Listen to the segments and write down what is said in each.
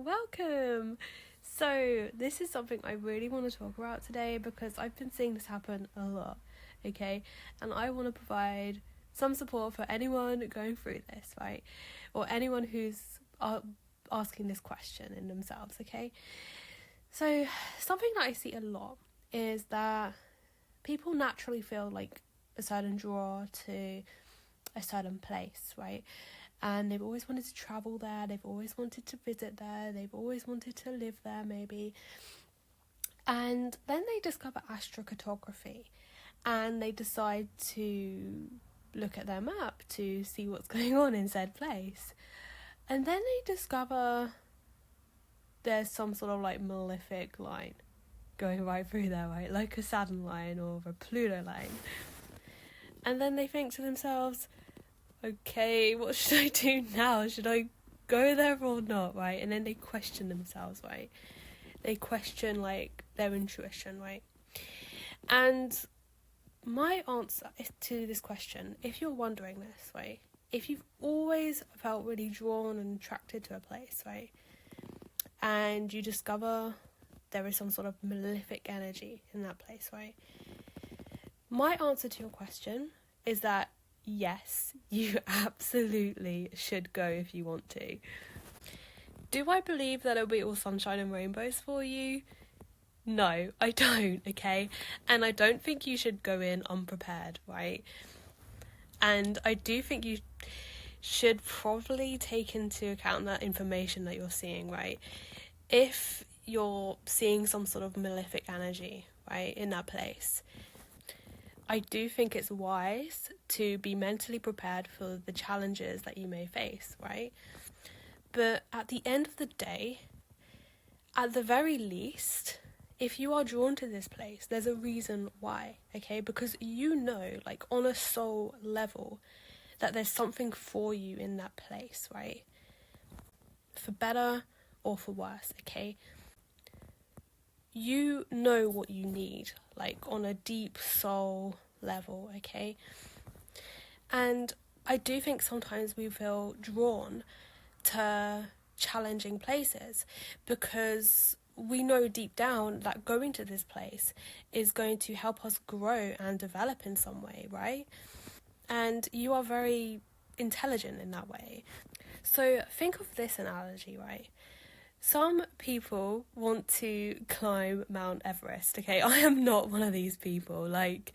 welcome. So this is something I really want to talk about today because I've been seeing this happen a lot, okay? And I want to provide some support for anyone going through this, right? Or anyone who's asking this question in themselves, okay? So something that I see a lot is that people naturally feel like a certain draw to a certain place, right? And they've always wanted to travel there, they've always wanted to visit there, they've always wanted to live there maybe. And then they discover astrocartography and they decide to look at their map to see what's going on in said place. And then they discover there's some sort of like malefic line going right through there, right? Like a Saturn line or a Pluto line. And then they think to themselves, okay, what should I do now? Should I go there or not, right? And then they question themselves, right? They question, like, their intuition, right? And my answer to this question, if you're wondering this, right? If you've always felt really drawn and attracted to a place, right? And you discover there is some sort of malefic energy in that place, right? My answer to your question is that yes, you absolutely should go if you want to. Do I believe that it'll be all sunshine and rainbows for you? No, I don't, okay? And I don't think you should go in unprepared, right? And I do think you should probably take into account that information that you're seeing, right? If you're seeing some sort of malefic energy, right, in that place, I do think it's wise to be mentally prepared for the challenges that you may face, right? But at the end of the day, at the very least, if you are drawn to this place, there's a reason why, okay? Because you know, like on a soul level, that there's something for you in that place, right? For better or for worse, okay? You know what you need, like on a deep soul level, okay? And I do think sometimes we feel drawn to challenging places because we know deep down that going to this place is going to help us grow and develop in some way, right? And you are very intelligent in that way. So think of this analogy, right? Some people want to climb Mount Everest, okay? I am not one of these people. Like,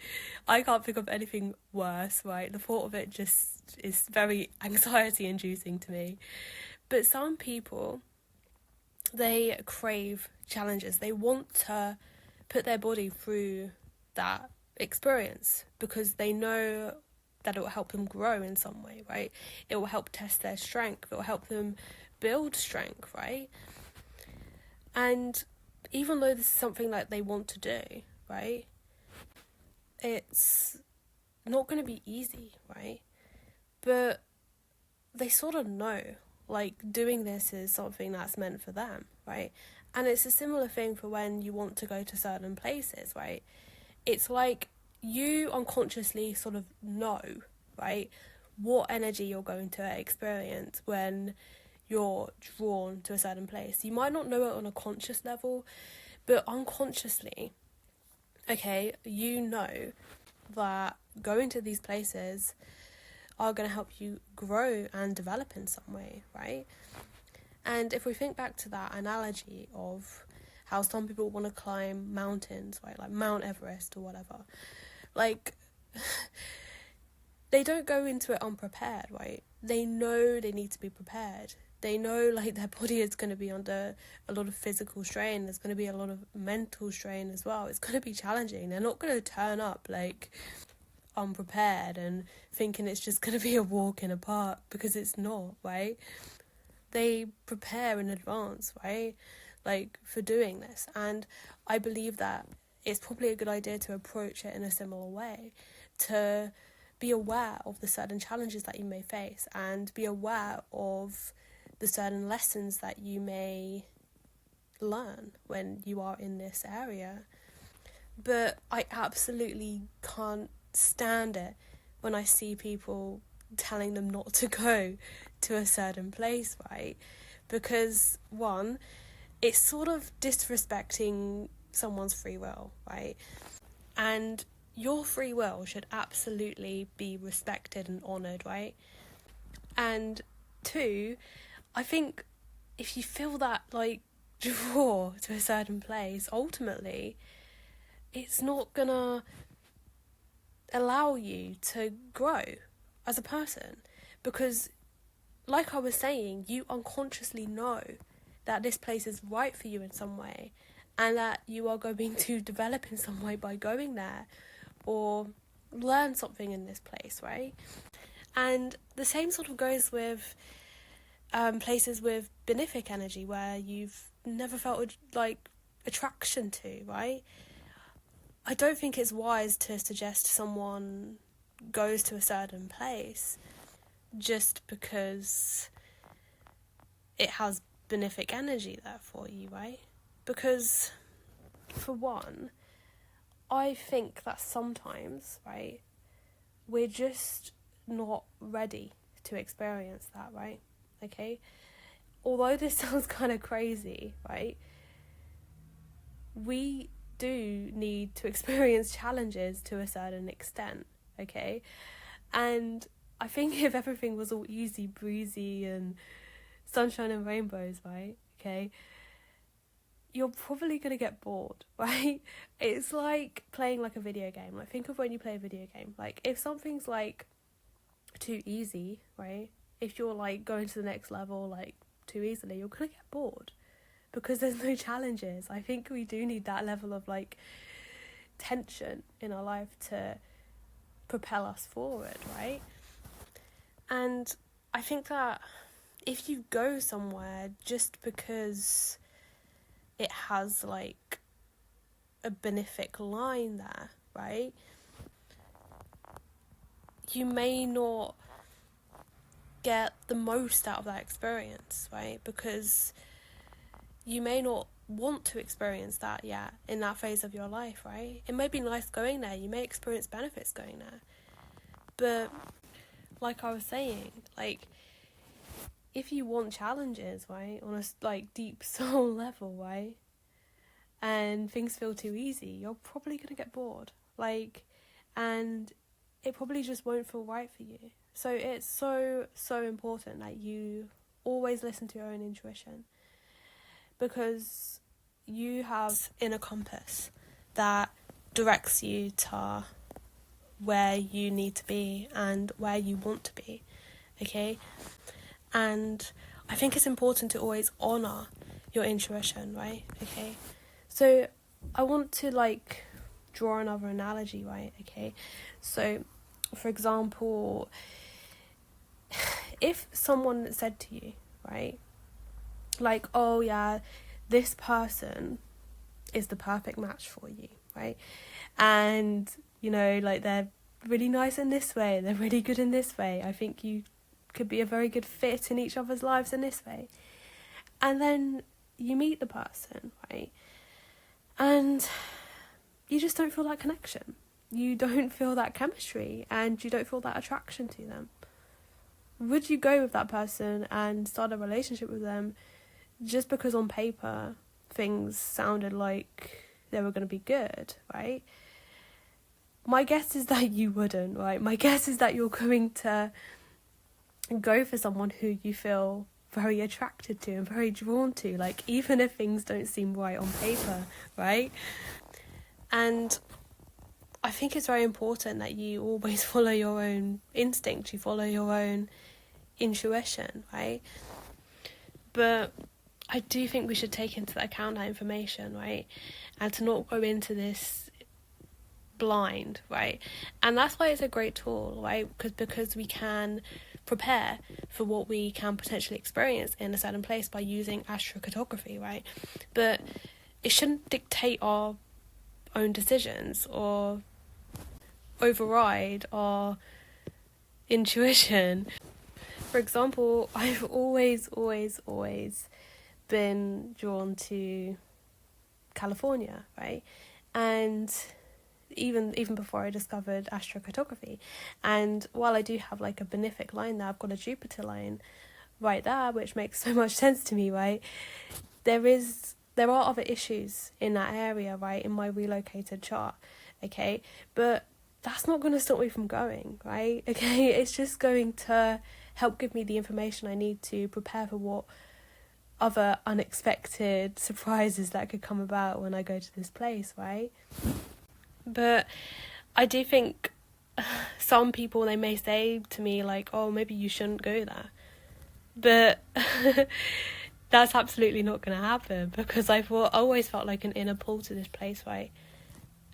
I can't think of anything worse, right? The thought of it just is very anxiety-inducing to me. But some people, they crave challenges. They want to put their body through that experience because they know that it will help them grow in some way, right? It will help test their strength. It will help them build strength, right? And even though this is something that they want to do, right, it's not going to be easy, right? But they sort of know, like, doing this is something that's meant for them, right? And it's a similar thing for when you want to go to certain places, right? It's like you unconsciously sort of know, right, what energy you're going to experience when you're drawn to a certain place. You might not know it on a conscious level, but unconsciously, okay, you know that going to these places are going to help you grow and develop in some way, right? And if we think back to that analogy of how some people want to climb mountains, right, like Mount Everest or whatever, like, they don't go into it unprepared, right? They know they need to be prepared. They know, like, their body is going to be under a lot of physical strain. There's going to be a lot of mental strain as well. It's going to be challenging. They're not going to turn up, like, unprepared and thinking it's just going to be a walk in a park, because it's not, right? They prepare in advance, right? Like, for doing this. And I believe that it's probably a good idea to approach it in a similar way, to be aware of the certain challenges that you may face and be aware of the certain lessons that you may learn when you are in this area. But I absolutely can't stand it when I see people telling them not to go to a certain place, right? Because, one, it's sort of disrespecting someone's free will, right? And your free will should absolutely be respected and honoured, right? And two, I think if you feel that, like, draw to a certain place, ultimately, it's not gonna allow you to grow as a person. Because, like I was saying, you unconsciously know that this place is right for you in some way, and that you are going to develop in some way by going there, or learn something in this place, right? And the same sort of goes with places with benefic energy, where you've never felt like attraction to, right? I don't think it's wise to suggest someone goes to a certain place just because it has benefic energy there for you, right? Because, for one, I think that sometimes, right, we're just not ready to experience that, right? Okay? Although this sounds kind of crazy, right, we do need to experience challenges to a certain extent, okay? And I think if everything was all easy breezy and sunshine and rainbows, right, okay, you're probably going to get bored, right? It's like playing like a video game. Like, think of when you play a video game. Like, if something's like too easy, right, if you're like going to the next level like too easily, you're going to get bored because there's no challenges. I think we do need that level of like tension in our life to propel us forward, right? And I think that if you go somewhere just because it has like a benefic line there, right, you may not get the most out of that experience, right? Because you may not want to experience that yet in that phase of your life, right? It may be nice going there, you may experience benefits going there, but like I was saying, like, if you want challenges, right, on a like deep soul level, right, and things feel too easy, you're probably gonna get bored, like, and it probably just won't feel right for you. So it's so important that you always listen to your own intuition, because you have inner compass that directs you to where you need to be and where you want to be, okay? And I think it's important to always honour your intuition, right? Okay, so I want to like draw another analogy, right? Okay, so for example, if someone said to you, right, like, oh yeah, this person is the perfect match for you, right? And, you know, like, they're really nice in this way, they're really good in this way, I think you could be a very good fit in each other's lives in this way. And then you meet the person, right? And you just don't feel that connection. You don't feel that chemistry, and you don't feel that attraction to them. Would you go with that person and start a relationship with them just because on paper things sounded like they were going to be good, right? My guess is that you wouldn't, right? My guess is that you're going to go for someone who you feel very attracted to and very drawn to, like, even if things don't seem right on paper, right? And I think it's very important that you always follow your own instinct, you follow your own intuition, right? But I do think we should take into account that information, right? And to not go into this blind, right? And that's why it's a great tool, right? Because we can prepare for what we can potentially experience in a certain place by using astrocartography, right? But it shouldn't dictate our own decisions or override our intuition. For example, I've always been drawn to California, right? And even before I discovered astrocartography. And while I do have like a benefic line there, I've got a Jupiter line, right there, which makes so much sense to me, right? There are other issues in that area, right, in my relocated chart, okay? But that's not going to stop me from going, right? Okay, it's just going to help give me the information I need to prepare for what other unexpected surprises that could come about when I go to this place, right? But I do think some people, they may say to me like, oh, maybe you shouldn't go there. But that's absolutely not going to happen, because I've always felt like an inner pull to this place, right?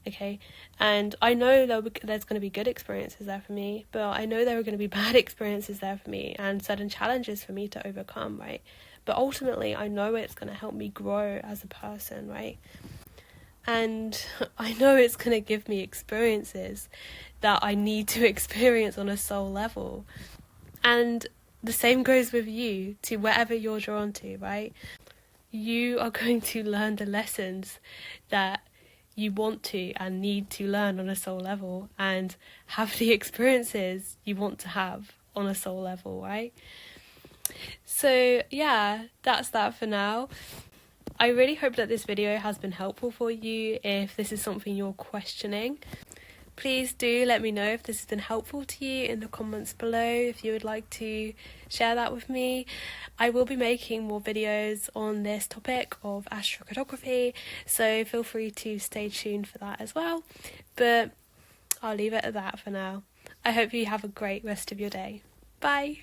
Okay, and I know there's going to be good experiences there for me, but I know there are going to be bad experiences there for me and certain challenges for me to overcome, right? But ultimately, I know it's going to help me grow as a person, right? And I know it's going to give me experiences that I need to experience on a soul level. And the same goes with you, to wherever you're drawn to, right? You are going to learn the lessons that you want to and need to learn on a soul level, and have the experiences you want to have on a soul level, right? So yeah, that's that for now. I really hope that this video has been helpful for you if this is something you're questioning. Please do let me know if this has been helpful to you in the comments below, if you would like to share that with me. I will be making more videos on this topic of astrocartography, so feel free to stay tuned for that as well. But I'll leave it at that for now. I hope you have a great rest of your day. Bye!